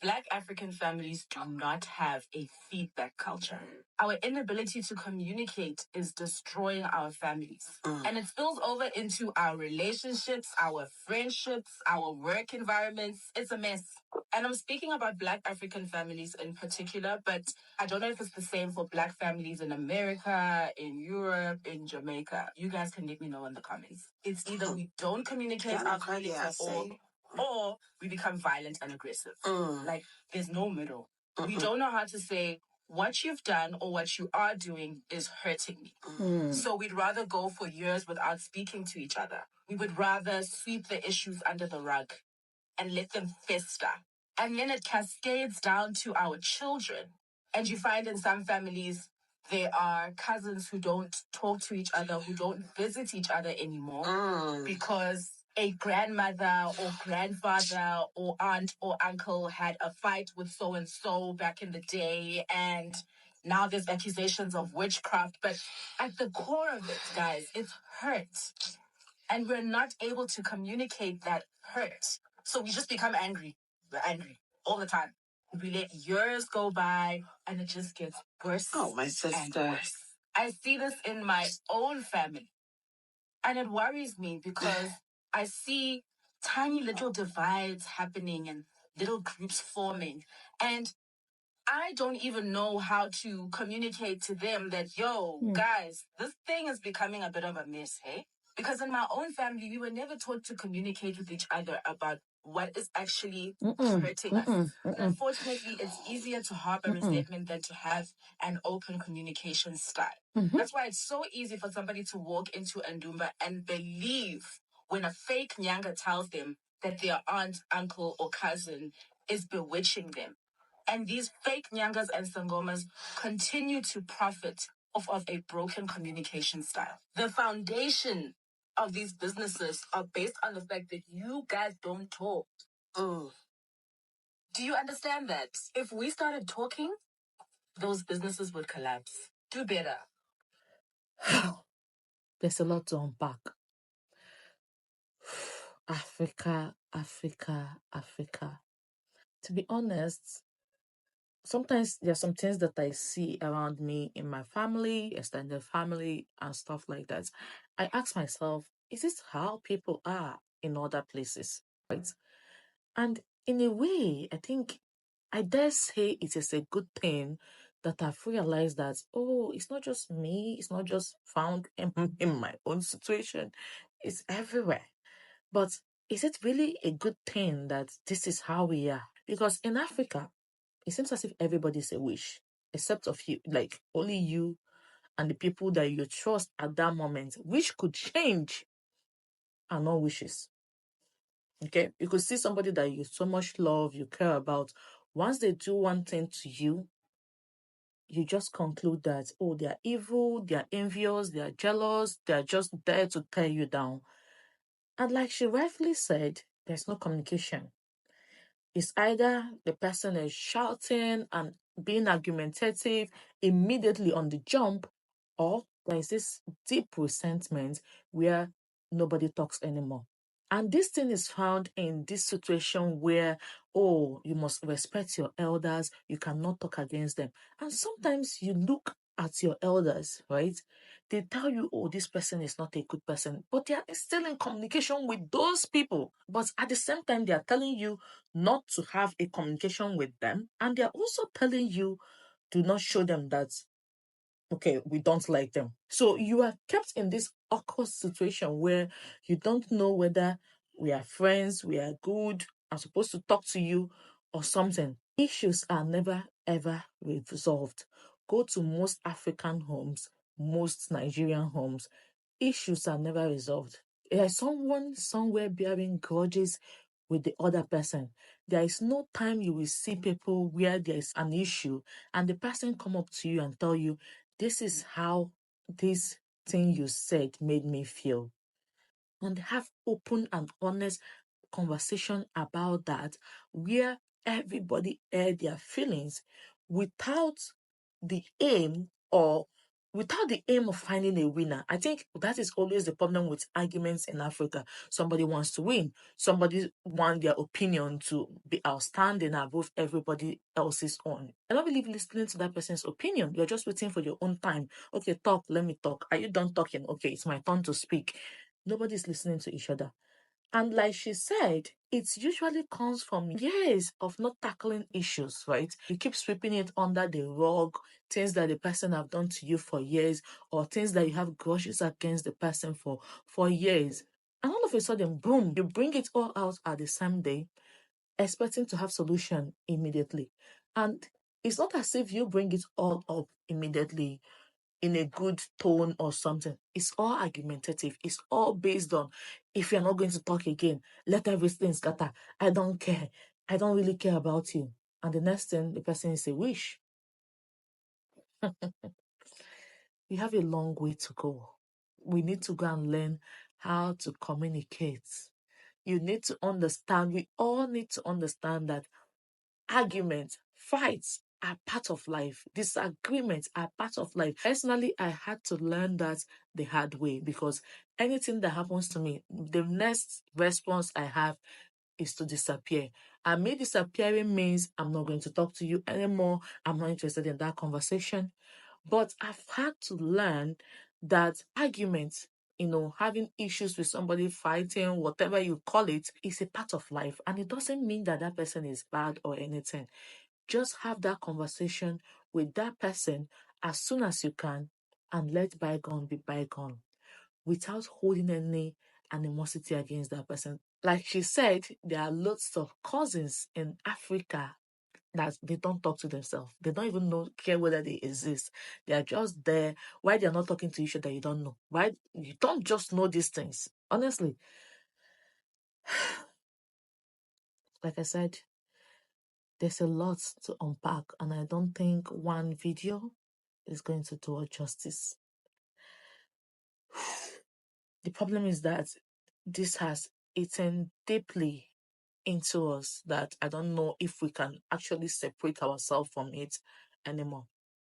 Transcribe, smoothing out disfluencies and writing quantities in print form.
Black African families do not have a feedback culture. Our inability to communicate is destroying our families. And it spills over into our relationships, our friendships, our work environments. It's a mess. And I'm speaking about Black African families in particular, but I don't know if it's the same for Black families in America, in Europe, in Jamaica. You guys can let me know in the comments. It's either we don't communicate our feelings at all, or we become violent and aggressive. Like, there's no middle. We don't know how to say, what you've done or what you are doing is hurting me. So we'd rather go for years without speaking to each other. We would rather sweep the issues under the rug and let them fester. And then it cascades down to our children. And you find in some families, there are cousins who don't talk to each other, who don't visit each other anymore because a grandmother or grandfather or aunt or uncle had a fight with so-and-so back in the day, and now there's accusations of witchcraft. But at the core of it, guys, it's hurt. And we're not able to communicate that hurt. So we just become angry. We're angry all the time. We let years go by and it just gets worse. Oh, my sister. And worse. I see this in my own family. And it worries me because I see tiny little divides happening and little groups forming. And I don't even know how to communicate to them that, yo, guys, this thing is becoming a bit of a mess, hey? Because in my own family, we were never taught to communicate with each other about what is actually hurting us. Unfortunately, it's easier to harbor resentment than to have an open communication style. That's why it's so easy for somebody to walk into Ndumba and believe when a fake nyanga tells them that their aunt, uncle, or cousin is bewitching them. And these fake nyangas and sangomas continue to profit off of a broken communication style. The foundation of these businesses are based on the fact that you guys don't talk. Do you understand that? If we started talking, those businesses would collapse. Do better. There's a lot to unpack. Africa. To be honest, sometimes there are some things that I see around me in my family, extended family, and stuff like that. I ask myself, is this how people are in other places? Right? And in a way, I think I dare say it is a good thing that I've realized that, oh, it's not just me, it's not just found in my own situation, it's everywhere. But is it really a good thing that this is how we are? Because in Africa, it seems as if everybody's a wish, except of you, like only you and the people that you trust at that moment. Wish could change are not wishes. Okay, you could see somebody that you so much love, you care about. Once they do one thing to you, you just conclude that, oh, they are evil, they are envious, they are jealous, they are just there to tear you down. And like she rightfully said, there's no communication. It's either the person is shouting and being argumentative immediately on the jump, or there is this deep resentment where nobody talks anymore. And this thing is found in this situation where, oh, you must respect your elders, you cannot talk against them. And sometimes you look at your elders, right? They tell you, oh, this person is not a good person, but they are still in communication with those people. But at the same time, they are telling you not to have a communication with them. And they are also telling you, do not show them that, okay, we don't like them. So you are kept in this awkward situation where you don't know whether we are friends, we are good, I'm supposed to talk to you or something. Issues are never ever resolved. Go to most African homes, most Nigerian homes, issues are never resolved. There's someone somewhere bearing grudges with the other person. There is no time you will see people where there is an issue and the person come up to you and tell you, this is how this thing you said made me feel. And have open and honest conversation about that, where everybody air their feelings without the aim or without the aim of finding a winner. I think that is always the problem with arguments in Africa. Somebody wants to win. Somebody wants their opinion to be outstanding above everybody else's own. I don't believe listening to that person's opinion. You're just waiting for your own time. Okay, talk, let me talk. Are you done talking? Okay, it's my turn to speak. Nobody's listening to each other. And like she said, it usually comes from years of not tackling issues, right? You keep sweeping it under the rug, things that the person have done to you for years, or things that you have grudges against the person for years. And all of a sudden, boom, you bring it all out at the same day, expecting to have solution immediately. And it's not as if you bring it all up immediately in a good tone or something. It's all argumentative. It's all based on, if you're not going to talk again, let everything scatter. I don't care. I don't really care about you. And the next thing, the person is a wish. We have a long way to go. We need to go and learn how to communicate. You need to understand, we all need to understand that arguments, fights are part of life. Disagreements are part of life. Personally, I had to learn that the hard way, because anything that happens to me, the next response I have is to disappear. And me disappearing means I'm not going to talk to you anymore. I'm not interested in that conversation. But I've had to learn that arguments, having issues with somebody, fighting, whatever you call it, is a part of life. And it doesn't mean that that person is bad or anything. Just have that conversation with that person as soon as you can and let bygone be bygone without holding any animosity against that person. Like she said, there are lots of cousins in Africa that they don't talk to themselves. They don't even care whether they exist. They are just there. Why they are not talking to each other, you don't know. Why you don't just know these things. Honestly, like I said, there's a lot to unpack, and I don't think one video is going to do it justice. The problem is that this has eaten deeply into us, that I don't know if we can actually separate ourselves from it anymore.